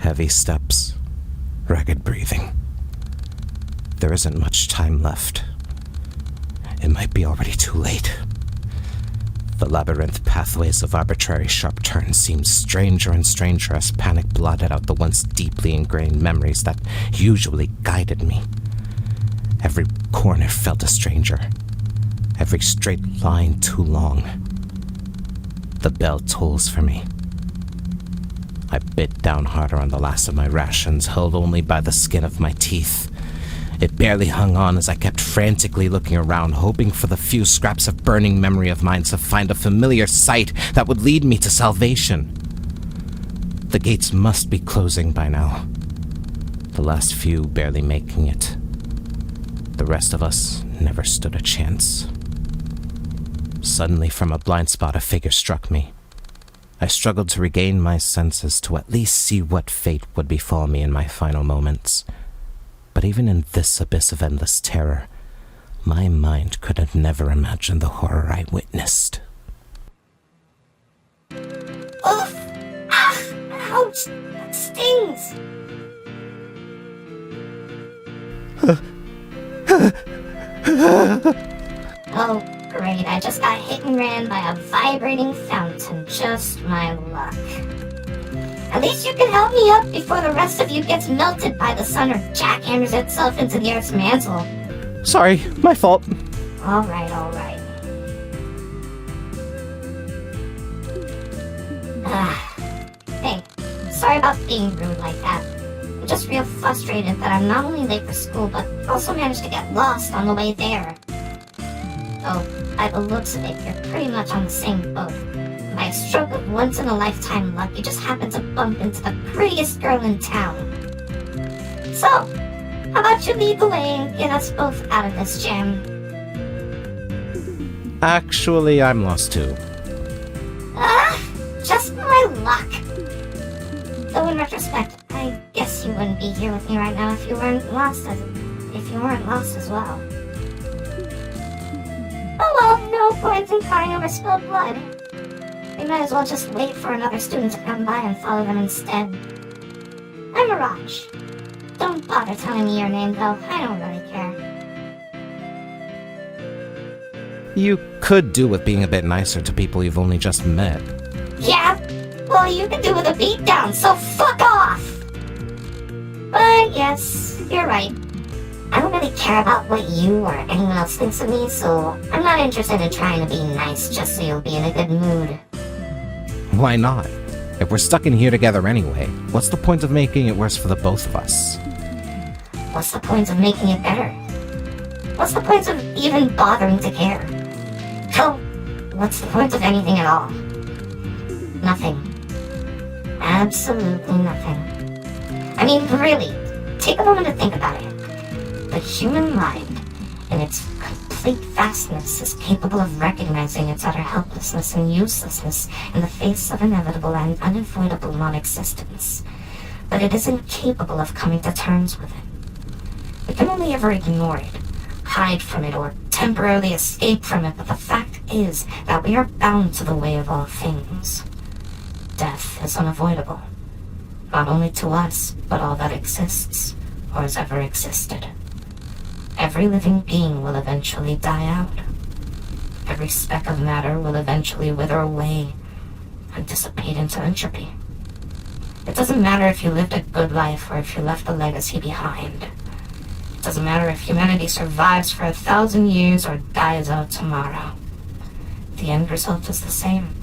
Heavy steps, ragged breathing. There isn't much time left. It might be already too late. The labyrinth pathways of arbitrary sharp turns seemed stranger and stranger as panic blotted out the once deeply ingrained memories that usually guided me. Every corner felt a stranger. Every straight line too long. The bell tolls for me. I bit down harder on the last of my rations, held only by the skin of my teeth. It barely hung on as I kept frantically looking around, hoping for the few scraps of burning memory of mine to find a familiar sight that would lead me to salvation. The gates must be closing by now. The last few barely making it. The rest of us never stood a chance. Suddenly, from a blind spot, a figure struck me. I struggled to regain my senses to at least see what fate would befall me in my final moments. But even in this abyss of endless terror, my mind could have never imagined the horror I witnessed. Oof! Ah! Ouch! That stings! Oh, great. I just got hit and ran by a vibrating fountain. Just my luck. At least you can help me up before the rest of you gets melted by the sun or jackhammers itself into the Earth's mantle. Sorry, my fault. Alright. Hey, sorry about being rude like that. I'm just real frustrated that I'm not only late for school, but also managed to get lost on the way there. Though, by the looks of it, you're pretty much on the same boat. By a stroke of once-in-a-lifetime luck, you just happened to bump into the prettiest girl in town. So, how about you lead the way and get us both out of this jam? Actually, I'm lost too. Just my luck. Though in retrospect, I guess you wouldn't be here with me right now if you weren't lost as well. Oh well, no point in crying over spilled blood. We might as well just wait for another student to come by and follow them instead. I'm Mirage. Don't bother telling me your name, though. I don't really care. You could do with being a bit nicer to people you've only just met. Yeah? Well, you can do with a beatdown, so fuck off! But yes, you're right. I don't really care about what you or anyone else thinks of me, so I'm not interested in trying to be nice just so you'll be in a good mood. Why not? If we're stuck in here together anyway, what's the point of making it worse for the both of us? What's the point of making it better? What's the point of even bothering to care? Hell, what's the point of anything at all? Nothing. Absolutely nothing. I mean, really, take a moment to think about it. The human mind, in its complete vastness, is capable of recognizing its utter helplessness and uselessness in the face of inevitable and unavoidable non-existence. But it is incapable of coming to terms with it. We can only ever ignore it, hide from it, or temporarily escape from it, but the fact is that we are bound to the way of all things. Death is unavoidable, not only to us, but all that exists, or has ever existed. Every living being will eventually die out. Every speck of matter will eventually wither away and dissipate into entropy. It doesn't matter if you lived a good life or if you left a legacy behind. It doesn't matter if humanity survives for 1,000 years or dies out tomorrow. The end result is the same.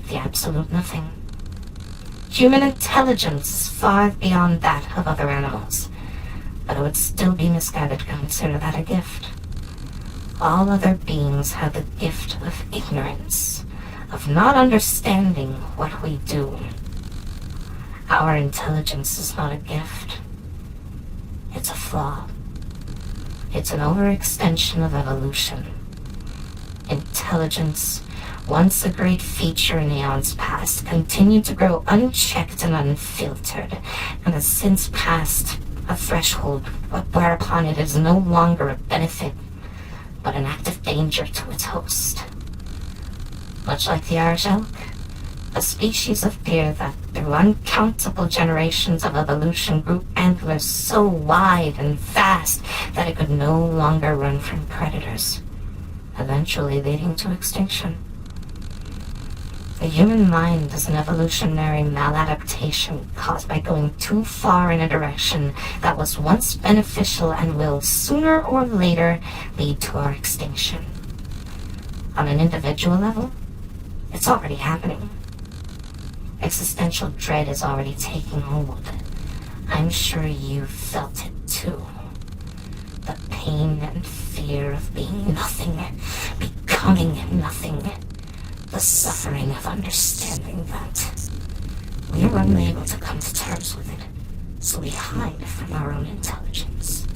The absolute nothing. Human intelligence is far beyond that of other animals, but it would still be misguided to consider that a gift. All other beings have the gift of ignorance, of not understanding what we do. Our intelligence is not a gift. It's a flaw. It's an overextension of evolution. Intelligence, once a great feature in eons past, continued to grow unchecked and unfiltered, and has since passed a threshold whereupon it is no longer a benefit, but an active danger to its host. Much like the Irish elk, a species of deer that, through through uncountable generations of evolution, grew antlers so wide and fast that it could no longer run from predators, eventually leading to extinction. The human mind is an evolutionary maladaptation caused by going too far in a direction that was once beneficial and will, sooner or later, lead to our extinction. On an individual level, it's already happening. Existential dread is already taking hold. I'm sure you've felt it too. The pain and fear of being nothing, becoming nothing. The suffering of understanding that we're unable to come to terms with it, so we hide from our own intelligence.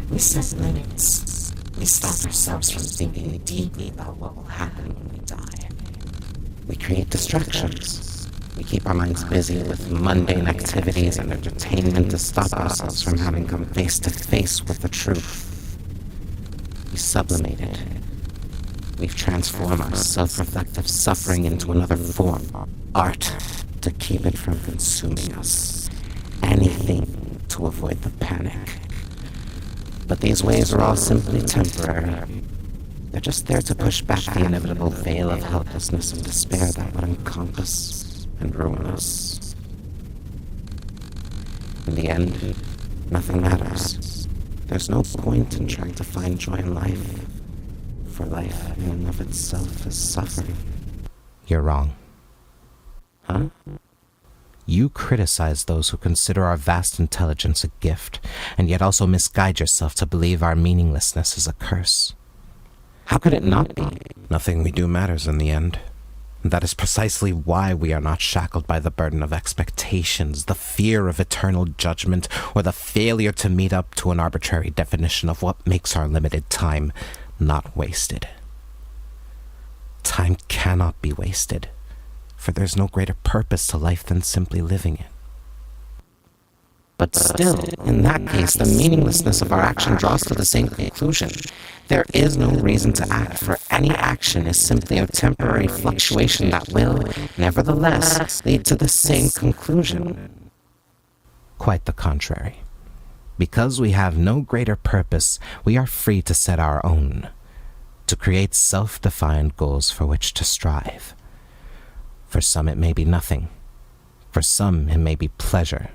We set limits. We stop ourselves from thinking deeply about what will happen when we die. We create distractions. We keep our minds busy with mundane activities and entertainment to stop ourselves from having come face to face with the truth. We sublimate it. We've transformed our self-reflective suffering into another form, art, to keep it from consuming us. Anything to avoid the panic. But these ways are all simply temporary. They're just there to push back the inevitable veil of helplessness and despair that would encompass and ruin us. In the end, nothing matters. There's no point in trying to find joy in life. For life in and of itself is suffering. You're wrong. Huh? You criticize those who consider our vast intelligence a gift, and yet also misguide yourself to believe our meaninglessness is a curse. How could it not be? Nothing we do matters in the end. That is precisely why we are not shackled by the burden of expectations, the fear of eternal judgment, or the failure to meet up to an arbitrary definition of what makes our limited time not wasted. Time cannot be wasted, for there's no greater purpose to life than simply living it. But still, in that case, the meaninglessness of our action draws to the same conclusion. There is no reason to act, for any action is simply a temporary fluctuation that will, nevertheless, lead to the same conclusion. Quite the contrary. Because we have no greater purpose, we are free to set our own, to create self-defined goals for which to strive. For some it may be nothing. For some it may be pleasure.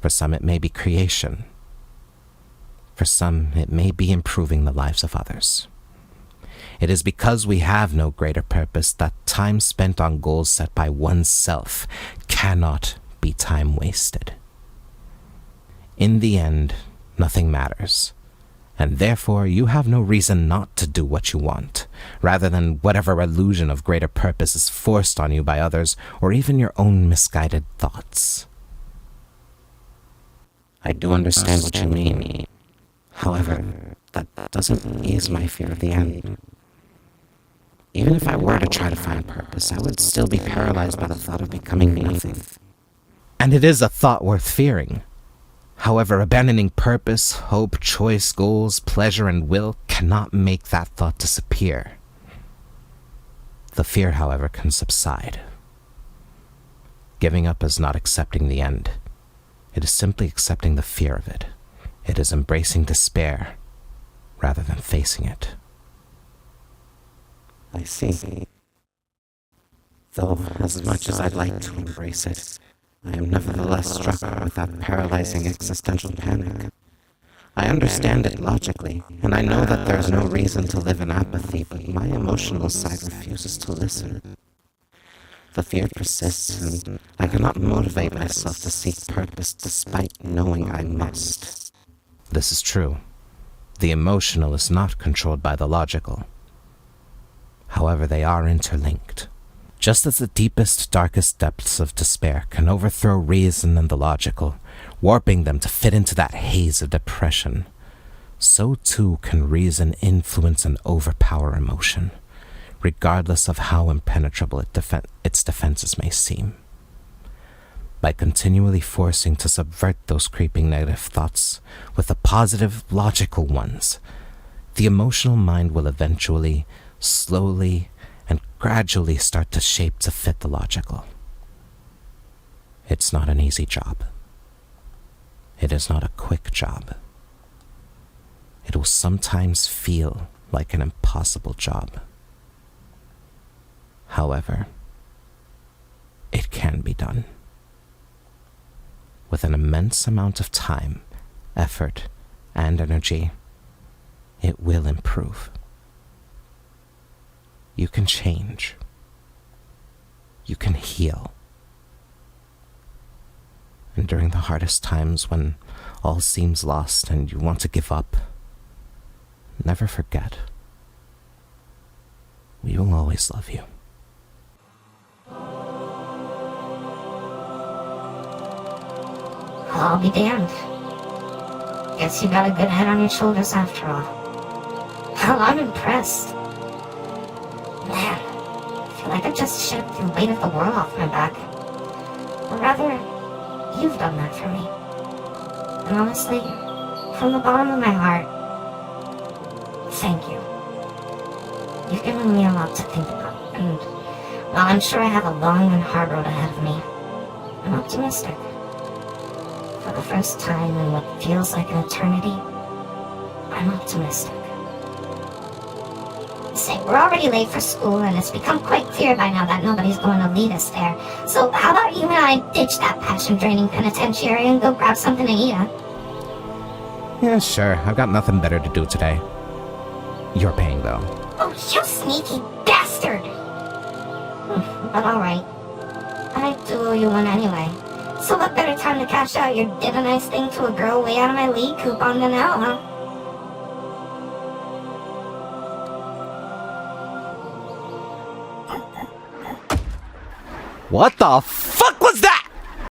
For some it may be creation. For some it may be improving the lives of others. It is because we have no greater purpose that time spent on goals set by oneself cannot be time wasted. In the end, nothing matters, and therefore you have no reason not to do what you want, rather than whatever illusion of greater purpose is forced on you by others, or even your own misguided thoughts. I do understand what you mean. However, that doesn't ease my fear of the end. Even if I were to try to find purpose, I would still be paralyzed by the thought of becoming nothing. And it is a thought worth fearing. However, abandoning purpose, hope, choice, goals, pleasure, and will cannot make that thought disappear. The fear, however, can subside. Giving up is not accepting the end. It is simply accepting the fear of it. It is embracing despair rather than facing it. I see. Though, as much as I'd like to embrace it, I am nevertheless struck with that paralyzing existential panic. I understand it logically, and I know that there is no reason to live in apathy, but my emotional side refuses to listen. The fear persists, and I cannot motivate myself to seek purpose despite knowing I must. This is true. The emotional is not controlled by the logical. However, they are interlinked. Just as the deepest, darkest depths of despair can overthrow reason and the logical, warping them to fit into that haze of depression, so too can reason influence and overpower emotion, regardless of how impenetrable its defenses may seem. By continually forcing to subvert those creeping negative thoughts with the positive, logical ones, the emotional mind will eventually, slowly, and gradually start to shape to fit the logical. It is not an easy job. It is not a quick job. It will sometimes feel like an impossible job. However, it can be done. With an immense amount of time, effort, and energy, it will improve. You can change. You can heal. And during the hardest times when all seems lost and you want to give up, never forget. We will always love you. I'll be damned. Guess you got a good head on your shoulders after all. Hell, I'm impressed. Man, I feel like I just shook the weight of the world off my back. Or rather, you've done that for me. And honestly, from the bottom of my heart, thank you. You've given me a lot to think about, and while I'm sure I have a long and hard road ahead of me, I'm optimistic. For the first time in what feels like an eternity, I'm optimistic. Say, we're already late for school, and it's become quite clear by now that nobody's going to lead us there. So how about you and I ditch that passion-draining penitentiary and go grab something to eat, huh? Yeah, sure. I've got nothing better to do today. You're paying, though. Oh, you sneaky bastard! But alright. I do owe you one anyway. So what better time to cash out your did a nice thing to a girl way out of my league coupon than now, huh? What the f-